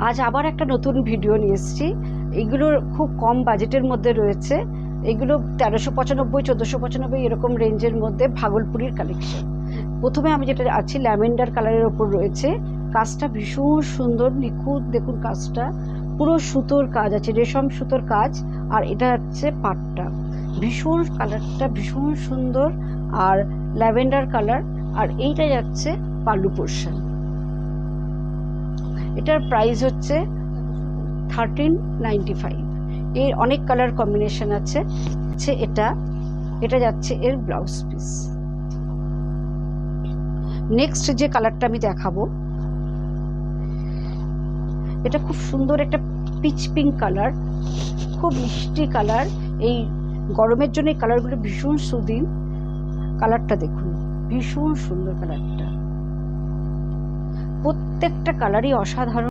আজ আবার একটা নতুন ভিডিও নিয়ে এসেছি। এগুলো খুব কম বাজেটের মধ্যে রয়েছে। এগুলো 1395 1495 এরকম রেঞ্জের মধ্যে ভাগলপুরীর কালেকশন। প্রথমে আমি যেটা আছি ল্যাভেন্ডার কালারের ওপর রয়েছে। কাজটা ভীষণ সুন্দর, নিখুঁত। দেখুন কাজটা পুরো সুতোর কাজ আছে, রেশম সুতোর কাজ। আর এটা হচ্ছে পাটটা, ভীষণ কালারটা ভীষণ সুন্দর আর ল্যাভেন্ডার কালার। আর এইটা যাচ্ছে পাল্লু পোর্শন। এটার প্রাইস হচ্ছে 1395। এর অনেক কালার কম্বিনেশন আছে। এটা যাচ্ছে এর ব্লাউজ পিস। নেক্সট যে কালারটা আমি দেখাবো, এটা খুব সুন্দর একটা পিচ পিঙ্ক কালার, খুব মিষ্টি কালার। এই গরমের জন্য এই কালারগুলো ভীষণ সুদিন। কালারটা দেখুন, ভীষণ সুন্দর কালারটা, প্রত্যেকটা কালারই অসাধারণ।